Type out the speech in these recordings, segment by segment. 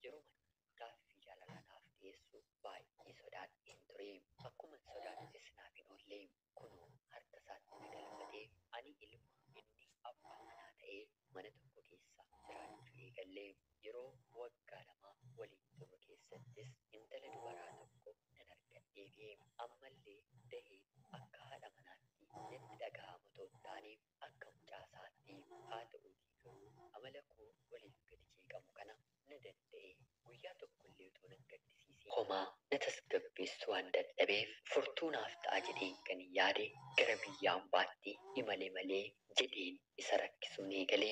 yeroo gaaffii jaalalaa naaf dhiyeessu baay'ee sodaadheen ture. Akkuma sodaadhes naaf hin oolle. Kunoo harka isaatti na galfatee ani ilma inni abbaa manaa ta'ee mana tokko keessa jiraachuu eegalle. Yeroo waggaa lama waliin turre keessattis intala dubaraa tokko nan argadhee fi ammallee dahee akka haadha manaatti natti dhaga'ama otoo hin taane akka mucaasaatti. Haa ta'uutii garuu amala koo waliif gadi jeeqamu kana na danda'e. Guyyaa tokkollee otoo nan gaddisiise homaa na tasgabbeessu waan dadhabeef furtuu naaf ta'a jedheen kan yaade gara biyya ambaatti imale malee jedheen isa rakkisuun eegale.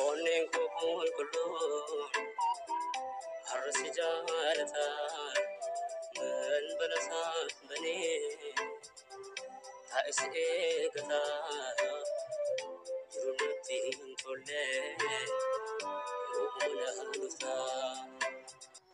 Onneen koo qulqulluun har'a si jaalataa balbala isaa banee taa'e si eegataa jiru nutti hin tolle yoomuu na dhuftaa.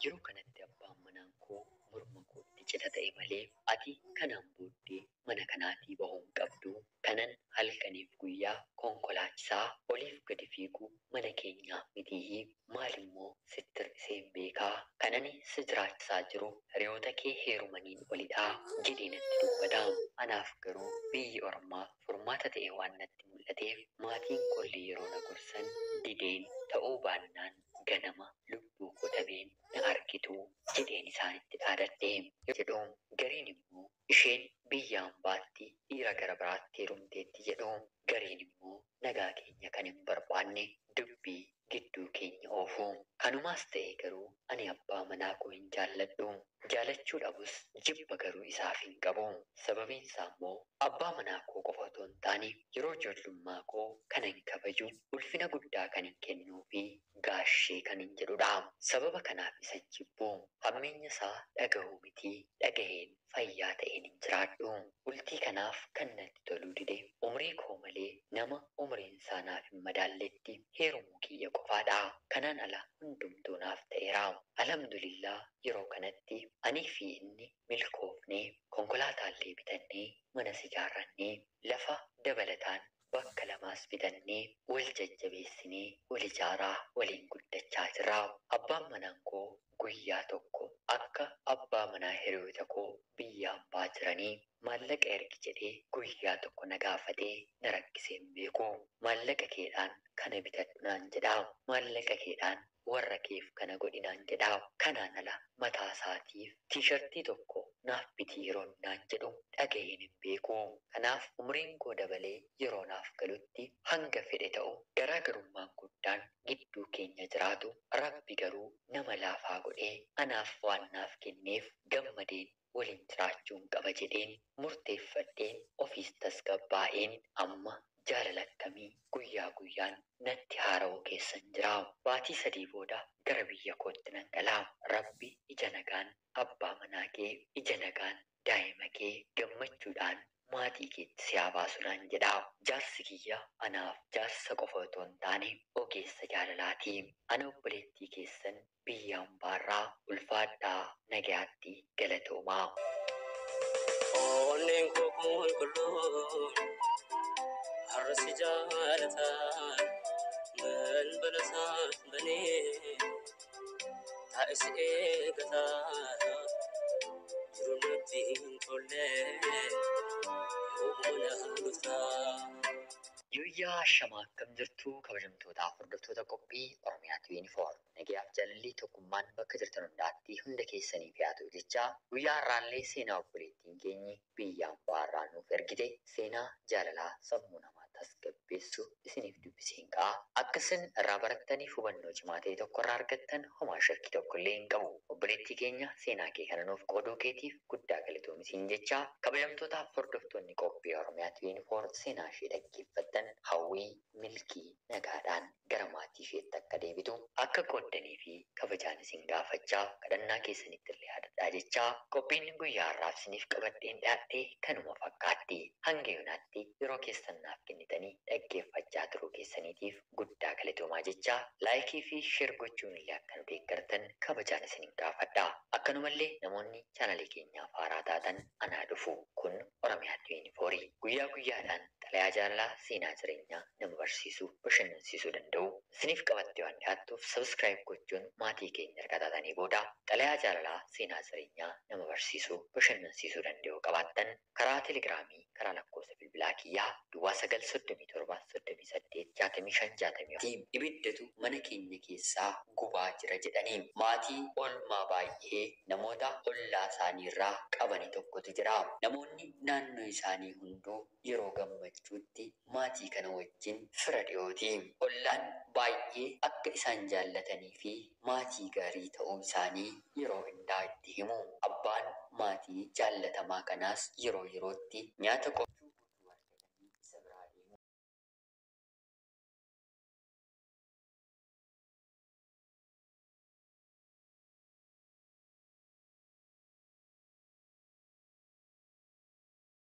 Yeroo kanatti abbaan manaan koo morma kootti cidha ta'e malee ati kanaan booddee mana kanaatii bahuu hin qabdu. Kanan halkaniif guyyaa konkolaachisaa oliif gadi fiigu mana keenyaa mitii maalimmoo sitti hir'isee hin beekaa. Kanani si jiraachisaa jiru hiriyoota kee heerumaniin olidhaa jedhee natti dubbata. Anaaf garuu biyyi ormaa furmaata ta'e waan natti mul'ateef maatiin kollee yeroo na gorsan dideen ta'uu baannaan ganama lubbuu koo dhabeen na argitu jedheen isaanitti dhaadadhe. Jedhuun gariin immoo isheen biyya ambaatti dhiira gara biraatti heerumteetti jedhuun gariin immoo nagaa keenya kan hin barbaanne dubbii gidduu keenya oofu. Kanumaas ta'e garuu ani abbaa manaa koo hin jaalladhu. Jaalachuu dhabus jibba garuu isaaf hin qabu. Sababiin isaa immoo abbaa manaa koo qofa otoo hin taane yeroo ijoollummaa koo kan hin kabaju ulfina guddaa kan hin kennuu fi gaashee kan hin jedhudha. Sababa kanaaf isa jibbu hammeenya isaa dhagahuu miti dhagaheen fayyaa ta'een hin jiraadhu. Ultii kanaaf kan natti toluu dide umrii koo malee nama umriin isaa naaf hin madaalletti heerumuu kiyya qofaadha. Kanaan ala hundumtuu naaf ta'eera. Alhamdulillah yeroo kanatti anii fi inni milkoofnee konkolaataallee bitannee manas ijaarrannee lafa dabalataan bakka lamaas bitannee wal jajjabeessinee wal ijaaraa waliin guddachaa jirra. Abbaan manaan koo guyyaa tokko akka abbaa manaa hiriyoota koo biyya ambaa jiranii maallaqa ergi jedhee guyyaa tokko na gaafatee na rakkisee hin beeku. Maallaqa keedhaan kana bitadhu naan jedhaa. Maallaqa keedhaan warra keef kana godhinaan jedhaa. Kanaan ala mataa isaatiif tiishartii tokko naaf bitii yeroo naan jedhu dhagaheen hin beeku. Kanaaf umriin koo dabalee yeroo naaf galutti hanga fedhe ta'u garaagarummaan guddaan gidduu keenya jiraatu rabbi garuu nama laafaa godhee anaaf waan naaf kenneef gammadeen waliin jiraachuun qaba jedheen murteeffadheen ofiis tasgabbaa'een amma jaalala akkamii guyyaa guyyaan natti haara'uu keessan jira. Baatii 3 booda gara biyya kootti nan galaa. Rabbi ija nagaan abbaa manaa kee ija nagaan daa'ima kee gammachuudhaan maatii keetti si haa baasu naan jedha. Jaarsi kiyya anaaf jaarsa qofa otoo hin taane ogeessa jaalalaati. Ana obboleettii keessan biyya ambaarraa ulfaadhaa nagayaatti galatoomaa. Onneen koo qulqulluun har'a si jaalataa balbala isaa banee taa'e si eegataa jiru nutti hin tolle yoomuu na dhuftaa. Guyyaa shamaa akkam jirtu kabajamtootaa hordoftoota qophii Oromiyaa 24. Nagayaaf jaalalli tokkummaan bakka jirtan hundaatti hunda keessaniif yaatu jecha guyyaa har'aallee seenaa obboleettiin keenyi biyya ambaarraa nuuf ergite seenaa jaalalaa sammuu namaa tasgabbeessu isiniif dubbiseen ka'a. Akka isin irraa barattaniif hubannoo cimaa ta'e tokko irraa argattan homaa shakkii tokko illee hin qabu. Obboleettii keenya seenaa kee kana nuuf qooduu keetiif guddaa galatoomisiin jecha kabajamtootaaf hordoftoonni qophii Oromiyaa 24 seenaa ishee dhaggeeffattan hawwii milkii nagaadhaan gara maatii isheetti akka deebitu akka qooddanii fi kabajaan isin gaafachaa kadhannaa keessanitti illee yaadadhaa jechaa qophiin guyyaa har'aaf isiniif qabadheen dhiyaadhee kanuma fakkaatti. Hanga yoonaatti yeroo keessan naaf kennitanii dhaggeeffachaa turuu keessaniitiif guddaa galatoomaa jechaa laayikii fi sheer gochuun illee akka nu deeggartan kabajaan isin gaafadha. Akkanumallee namoonni chaanalii keenyaaf haaraa taatan anaa dhufu kun Oromiyaa 24 guyyaa guyyaadhaan xalayaa jaalalaa seenaa jireenyaa nama barsiisuu bashannansiisuu danda'u isiniif qabattee waan dhiyaattuuf sabskiraayib gochuun maatii keenya erga taatanii booda xalayaa jaalalaa seenaa jireenyaa nama barsiisuu bashannansiisuu danda'u qabaattan karaa telegiraamii karaa lakkoofsa bilbilaa kiyyaa duwwaa 937 ibiddatu mana keenya keessaa gubaa jira jedhanii maatii olmaa baay'ee namoota ollaa isaanii irraa qabani tokkotu jira. Namoonni naannoo isaanii hunduu yeroo gammachuutti maatii kana wajjin fira dhiyooti. Ollaan baay'ee akka isaan jaallatanii fi maatii gaarii ta'uu isaanii yeroo hundaa itti himu. Abbaan maatii jaallatamaa kanaas yeroo yerootti nyaata qophii